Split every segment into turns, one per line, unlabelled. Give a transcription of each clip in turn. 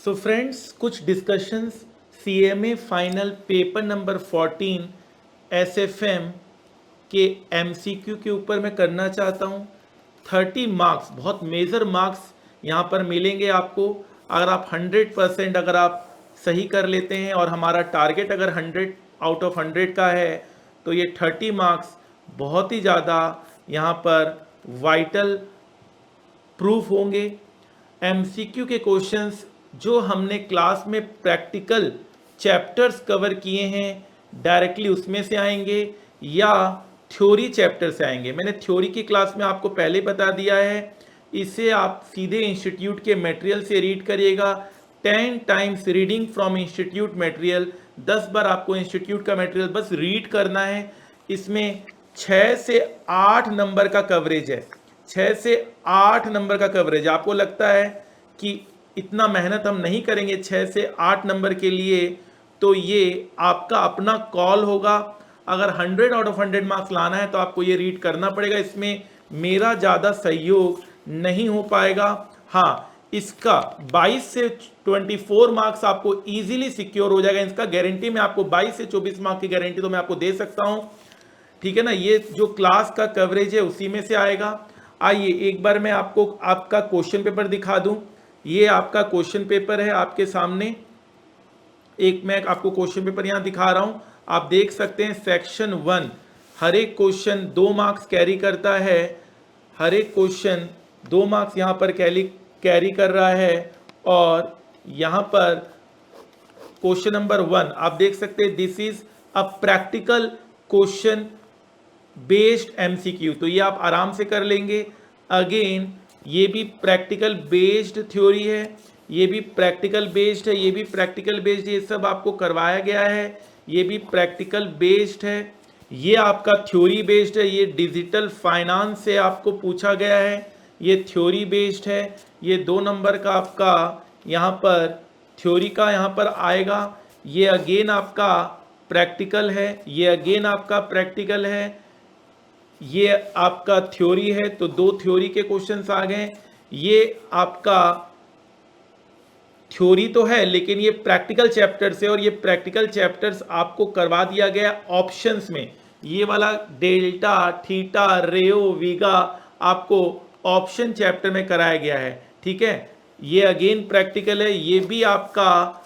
So friends, कुछ discussions CMA final paper number 14 SFM के MCQ के ऊपर मैं करना चाहता हूँ। 30 मार्क्स, बहुत मेजर मार्क्स यहाँ पर मिलेंगे आपको अगर आप 100% अगर आप सही कर लेते हैं, और हमारा टारगेट अगर 100 आउट ऑफ 100 का है तो ये 30 मार्क्स बहुत ही ज़्यादा यहाँ पर वाइटल प्रूफ होंगे। एमसीक्यू के क्वेश्चंस जो हमने क्लास में प्रैक्टिकल चैप्टर्स कवर किए हैं डायरेक्टली उसमें से आएंगे या थ्योरी चैप्टर से आएंगे। मैंने थ्योरी की क्लास में आपको पहले बता दिया है, इसे आप सीधे इंस्टीट्यूट के मटेरियल से रीड करिएगा। 10 times reading from institute material, 10 बार आपको इंस्टीट्यूट का मटेरियल बस रीड करना है। इसमें 6 से 8 नंबर का कवरेज है, 6 से 8 नंबर का कवरेज। आपको लगता है कि इतना मेहनत हम नहीं करेंगे 6 से 8 नंबर के लिए, तो ये आपका अपना कॉल होगा। अगर 100 आउट ऑफ 100 मार्क्स लाना है तो आपको ये रीड करना पड़ेगा। इसमें मेरा ज़्यादा सहयोग नहीं हो पाएगा। हाँ, इसका 22 से 24 मार्क्स आपको इजीली सिक्योर हो जाएगा। इसका गारंटी मैं आपको 22 से 24 मार्क्स की गारंटी तो मैं आपको दे सकता हूँ, ठीक है ना। ये जो क्लास का कवरेज है उसी में से आएगा। आइए एक बार मैं आपको आपका क्वेश्चन पेपर दिखा दूं। ये आपका क्वेश्चन पेपर है आपके सामने। एक मैं आपको क्वेश्चन पेपर यहाँ दिखा रहा हूँ, आप देख सकते हैं। सेक्शन 1 हर एक क्वेश्चन 2 मार्क्स कैरी करता है। हर एक क्वेश्चन 2 मार्क्स यहाँ पर कैरी कर रहा है। और यहाँ पर क्वेश्चन नंबर 1 आप देख सकते हैं, this is a practical question based MCQ, तो ये आप आराम से कर लेंगे। अगेन ये भी प्रैक्टिकल बेस्ड थ्योरी है, ये भी प्रैक्टिकल बेस्ड है, ये भी प्रैक्टिकल बेस्ड, ये सब आपको करवाया गया है। ये भी प्रैक्टिकल बेस्ड है, ये आपका थ्योरी बेस्ड है। ये डिजिटल फाइनेंस से आपको पूछा गया है, ये थ्योरी बेस्ड है। ये 2 नंबर का आपका यहाँ पर थ्योरी का यहाँ पर आएगा। ये अगेन आपका प्रैक्टिकल है, ये अगेन आपका प्रैक्टिकल है, ये आपका थ्योरी है। तो 2 थ्योरी के क्वेश्चंस आ गए। ये आपका थ्योरी तो है लेकिन ये प्रैक्टिकल चैप्टर्स है, और ये प्रैक्टिकल चैप्टर्स आपको करवा दिया गया ऑप्शंस में। ये वाला डेल्टा, थीटा, रेओ, वीगा आपको ऑप्शन चैप्टर में कराया गया है, ठीक है। ये अगेन प्रैक्टिकल है, ये भी आपका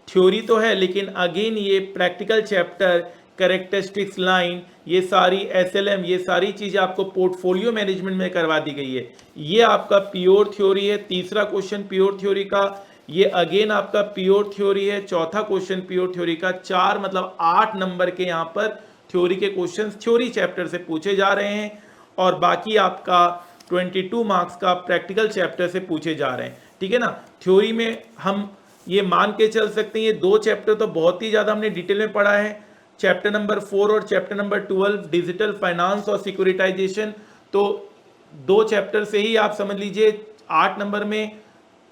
थ्योरी तो है लेकिन अगेन ये प्रैक्टिकल चैप्टर, कैरेक्टरिस्टिक्स लाइन, ये सारी एसएलएम, ये सारी चीज़ें आपको पोर्टफोलियो मैनेजमेंट में करवा दी गई है। ये आपका प्योर थ्योरी है। तीसरा क्वेश्चन प्योर थ्योरी का, ये अगेन आपका प्योर थ्योरी है। चौथा क्वेश्चन प्योर थ्योरी का। 4 मतलब 8 नंबर के यहाँ पर थ्योरी के क्वेश्चन थ्योरी चैप्टर से पूछे जा रहे हैं, और बाकी आपका 22 मार्क्स का प्रैक्टिकल चैप्टर से पूछे जा रहे हैं, ठीक है ना। थ्योरी में हम ये मान के चल सकते हैं, ये 2 चैप्टर तो बहुत ही ज़्यादा हमने डिटेल में पढ़ा है। चैप्टर नंबर 4 और चैप्टर नंबर 12 डिजिटल फाइनेंस और सिक्योरिटाइजेशन, तो 2 चैप्टर से ही आप समझ लीजिए 8 नंबर में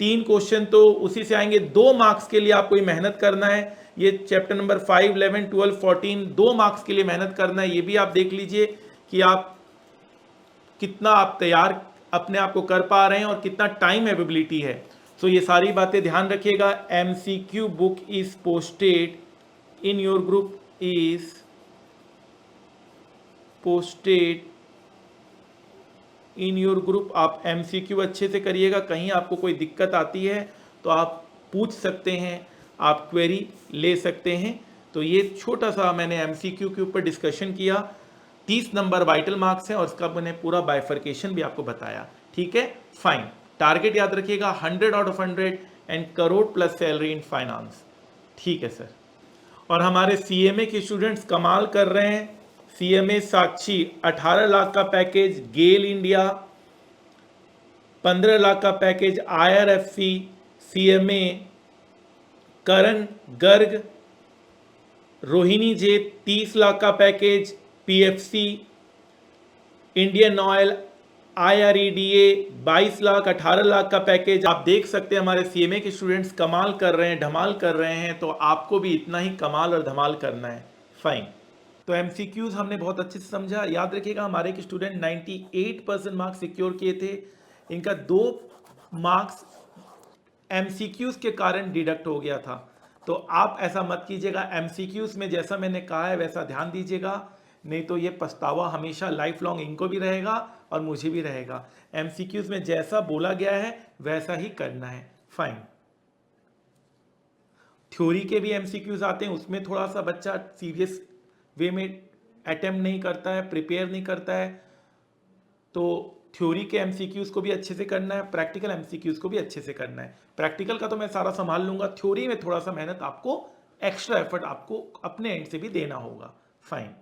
3 क्वेश्चन तो उसी से आएंगे। 2 मार्क्स के लिए आपको ये मेहनत करना है। ये चैप्टर नंबर 5, 11, 12, 14 2 मार्क्स के लिए मेहनत करना है। ये भी आप देख लीजिए कि आप कितना आप तैयार अपने आप को कर पा रहे हैं और कितना टाइम अवेलेबिलिटी है। सो ये सारी बातें ध्यान रखिएगा। MCQ book is posted in your group, is posted in your group. आप एमसीक्यू अच्छे से करिएगा। कहीं आपको कोई दिक्कत आती है तो आप पूछ सकते हैं, आप क्वेरी ले सकते हैं। तो ये छोटा सा मैंने एमसीक्यू के ऊपर डिस्कशन किया। 30 नंबर वाइटल मार्क्स है और इसका मैंने पूरा बाइफर्केशन भी आपको बताया, ठीक है। फाइन, टारगेट याद रखिएगा 100 out of 100 and crore plus salary in finance, ठीक है सर। और हमारे सीएमए के स्टूडेंट्स कमाल कर रहे हैं। सीएमए साक्षी 18 लाख का पैकेज, गेल इंडिया 15 लाख का पैकेज, आईआरएफसी, सीएमए, करण गर्ग, रोहिणी जे 30 लाख का package, PFC, Indian oil, IREDA 22 lakh, 18 lakh का पैकेज। आप देख सकते हैं हमारे सीएमए के स्टूडेंट्स कमाल कर रहे हैं, धमाल कर रहे हैं, तो आपको भी इतना ही कमाल और धमाल करना है। फाइन, तो एमसीक्यूज हमने बहुत अच्छे से समझा। याद रखिएगा हमारे के स्टूडेंट 98% मार्क्स सिक्योर किए थे। इनका 2 मार्क्स एमसीक्यूज के कारण डिडक्ट हो गया था। तो आप ऐसा मत कीजिएगा, एमसीक्यूज में जैसा मैंने कहा है वैसा ध्यान दीजिएगा, नहीं तो ये पछतावा हमेशा लाइफ लॉन्ग इनको भी रहेगा और मुझे भी रहेगा। एमसीक्यूज में जैसा बोला गया है वैसा ही करना है। फाइन। थ्योरी के भी एमसीक्यूज आते हैं, उसमें थोड़ा सा बच्चा सीरियस वे में अटेम्प्ट नहीं करता है, प्रिपेयर नहीं करता है, तो थ्योरी के एमसीक्यूज को भी अच्छे से करना है, प्रैक्टिकल एमसीक्यूज को भी अच्छे से करना है। प्रैक्टिकल का तो मैं सारा संभाल लूंगा, थ्योरी में थोड़ा सा मेहनत आपको, एक्स्ट्रा एफर्ट आपको अपने एंड से भी देना होगा। फाइन।